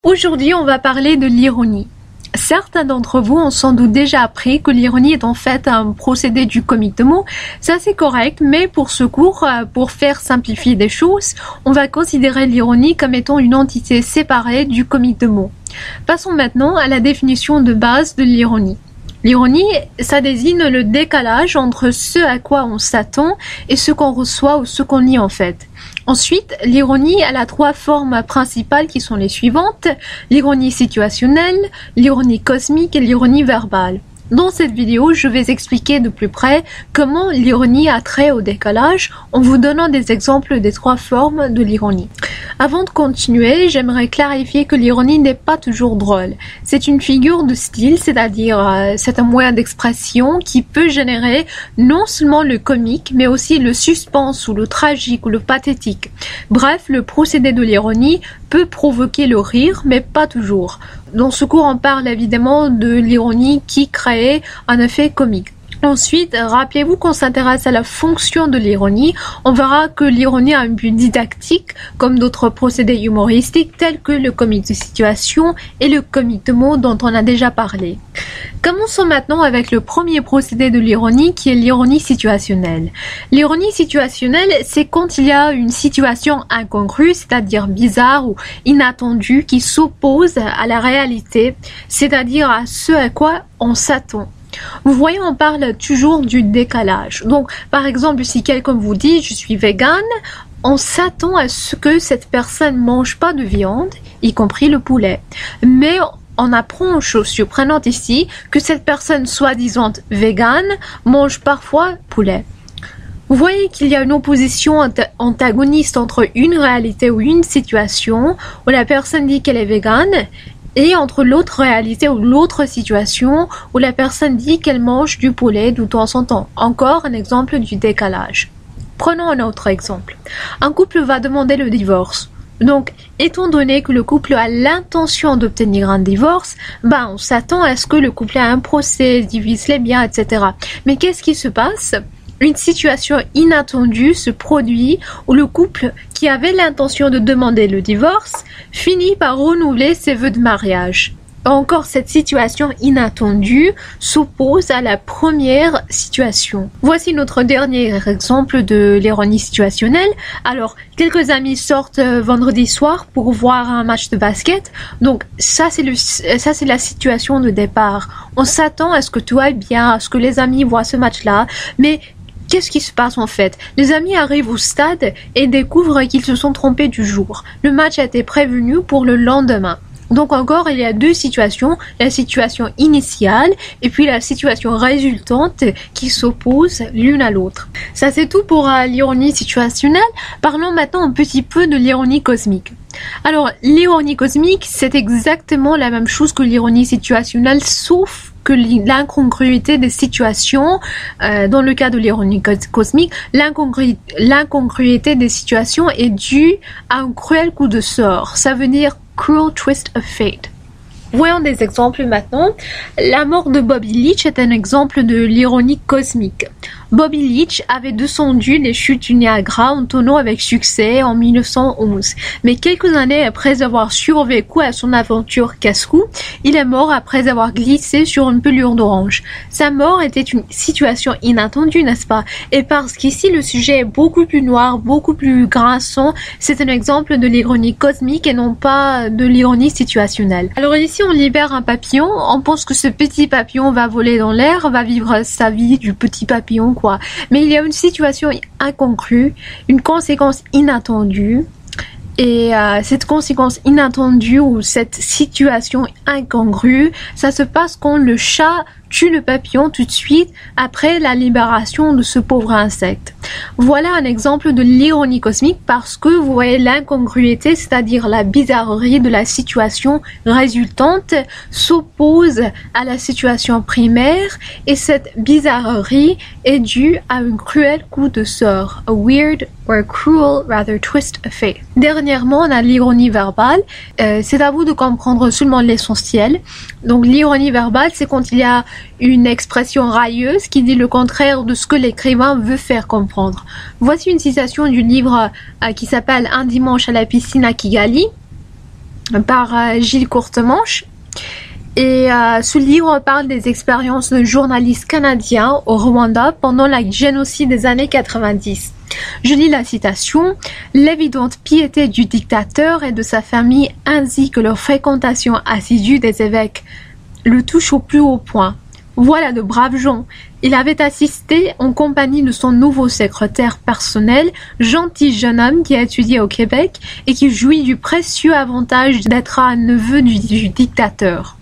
Aujourd'hui, on va parler de l'ironie. Certains d'entre vous ont sans doute déjà appris que l'ironie est en fait un procédé du comique de mots. Ça c'est correct, mais pour ce cours, pour faire simplifier des choses, on va considérer l'ironie comme étant une entité séparée du comique de mots. Passons maintenant à la définition de base de l'ironie. L'ironie, ça désigne le décalage entre ce à quoi on s'attend et ce qu'on reçoit ou ce qu'on lit en fait. Ensuite, l'ironie, elle a trois formes principales qui sont les suivantes: l'ironie situationnelle, l'ironie cosmique et l'ironie verbale. Dans cette vidéo, je vais expliquer de plus près comment l'ironie a trait au décalage en vous donnant des exemples des trois formes de l'ironie. Avant de continuer, j'aimerais clarifier que l'ironie n'est pas toujours drôle. C'est une figure de style, c'est-à-dire c'est un moyen d'expression qui peut générer non seulement le comique, mais aussi le suspense ou le tragique ou le pathétique. Bref, le procédé de l'ironie peut provoquer le rire, mais pas toujours. Dans ce cours, on parle évidemment de l'ironie qui crée un effet comique. Ensuite, rappelez-vous qu'on s'intéresse à la fonction de l'ironie. On verra que l'ironie a un but didactique, comme d'autres procédés humoristiques tels que le comique de situation et le comique de mots dont on a déjà parlé. Commençons maintenant avec le premier procédé de l'ironie qui est l'ironie situationnelle. L'ironie situationnelle, c'est quand il y a une situation incongrue, c'est-à-dire bizarre ou inattendue, qui s'oppose à la réalité, c'est-à-dire à ce à quoi on s'attend. Vous voyez, on parle toujours du décalage. Donc, par exemple, si quelqu'un vous dit « je suis végane », on s'attend à ce que cette personne ne mange pas de viande, y compris le poulet. Mais on apprend, chose surprenante ici, que cette personne soi-disant végane mange parfois poulet. Vous voyez qu'il y a une opposition antagoniste entre une réalité ou une situation où la personne dit qu'elle est végane et entre l'autre réalité ou l'autre situation où la personne dit qu'elle mange du poulet de temps en temps. Encore un exemple du décalage. Prenons un autre exemple. Un couple va demander le divorce. Donc, étant donné que le couple a l'intention d'obtenir un divorce, on s'attend à ce que le couple ait un procès, divise les biens, etc. Mais qu'est-ce qui se passe ? Une situation inattendue se produit où le couple qui avait l'intention de demander le divorce finit par renouveler ses vœux de mariage. Encore, cette situation inattendue s'oppose à la première situation. Voici notre dernier exemple de l'ironie situationnelle. Alors, quelques amis sortent vendredi soir pour voir un match de basket. Donc, ça c'est la situation de départ. On s'attend à ce que tout aille bien, à ce que les amis voient ce match-là, mais qu'est-ce qui se passe en fait? Les amis arrivent au stade et découvrent qu'ils se sont trompés du jour. Le match a été prévenu pour le lendemain. Donc encore, il y a deux situations, la situation initiale et puis la situation résultante qui s'opposent l'une à l'autre. Ça c'est tout pour l'ironie situationnelle. Parlons maintenant un petit peu de l'ironie cosmique. Alors, l'ironie cosmique, c'est exactement la même chose que l'ironie situationnelle, sauf que l'incongruité des situations, dans le cas de l'ironie cosmique, l'incongruité des situations est due à un cruel coup de sort. Ça veut dire cruel twist of fate. Voyons des exemples maintenant. La mort de Bobby Leach est un exemple de l'ironie cosmique. Bobby Leach avait descendu les chutes du Niagara en tonneau avec succès en 1911. Mais quelques années après avoir survécu à son aventure casse-cou, il est mort après avoir glissé sur une pelure d'orange. Sa mort était une situation inattendue, n'est-ce pas? Et parce qu'ici le sujet est beaucoup plus noir, beaucoup plus grinçant, c'est un exemple de l'ironie cosmique et non pas de l'ironie situationnelle. Alors ici on libère un papillon, on pense que ce petit papillon va voler dans l'air, va vivre sa vie du petit papillon, quoi. Mais il y a une situation incongrue, une conséquence inattendue. Et cette conséquence inattendue ou cette situation incongrue, ça se passe quand le chat tue le papillon tout de suite après la libération de ce pauvre insecte. Voilà un exemple de l'ironie cosmique parce que vous voyez l'incongruité, c'est-à-dire la bizarrerie de la situation résultante s'oppose à la situation primaire et cette bizarrerie est due à un cruel coup de sort, a weird or cruel rather twist of fate. Dernièrement, on a l'ironie verbale. C'est à vous de comprendre seulement l'essentiel. Donc l'ironie verbale, c'est quand il y a une expression railleuse qui dit le contraire de ce que l'écrivain veut faire comprendre. Voici une citation du livre qui s'appelle Un dimanche à la piscine à Kigali. par Gilles Courtemanche. Et ce livre parle des expériences d'un journaliste canadien au Rwanda pendant la génocide des années 90. Je lis la citation. « L'évidente piété du dictateur et de sa famille ainsi que leur fréquentation assidue des évêques le touchent au plus haut point. Voilà de braves gens. Il avait assisté en compagnie de son nouveau secrétaire personnel, gentil jeune homme qui a étudié au Québec et qui jouit du précieux avantage d'être un neveu du dictateur. »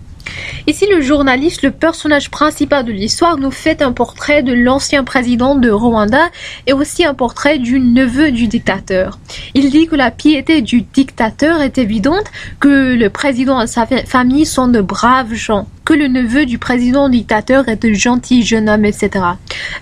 Ici, le journaliste, le personnage principal de l'histoire, nous fait un portrait de l'ancien président de Rwanda et aussi un portrait du neveu du dictateur. Il dit que la piété du dictateur est évidente, que le président et sa famille sont de braves gens, que le neveu du président dictateur est un gentil jeune homme, etc.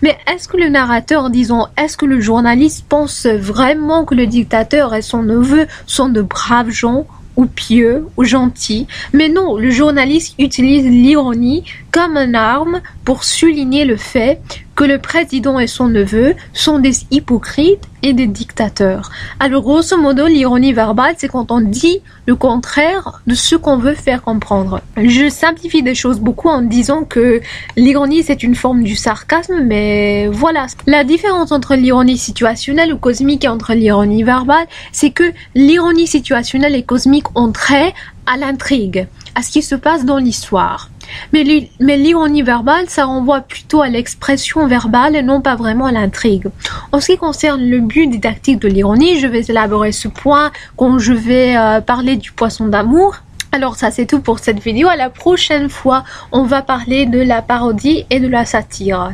Mais est-ce que le narrateur, disons, est-ce que le journaliste pense vraiment que le dictateur et son neveu sont de braves gens ou pieux, ou gentils? Mais non, le journaliste utilise l'ironie comme une arme pour souligner le fait que le président et son neveu sont des hypocrites et des dictateurs. Alors, grosso modo, l'ironie verbale, c'est quand on dit le contraire de ce qu'on veut faire comprendre. Je simplifie des choses beaucoup en disant que l'ironie, c'est une forme du sarcasme, mais voilà. La différence entre l'ironie situationnelle ou cosmique et entre l'ironie verbale, c'est que l'ironie situationnelle et cosmique ont trait à l'intrigue, à ce qui se passe dans l'histoire. Mais l'ironie verbale, ça renvoie plutôt à l'expression verbale et non pas vraiment à l'intrigue. En ce qui concerne le but didactique de l'ironie, je vais élaborer ce point quand je vais parler du poisson d'amour. Alors ça c'est tout pour cette vidéo. À la prochaine fois, on va parler de la parodie et de la satire.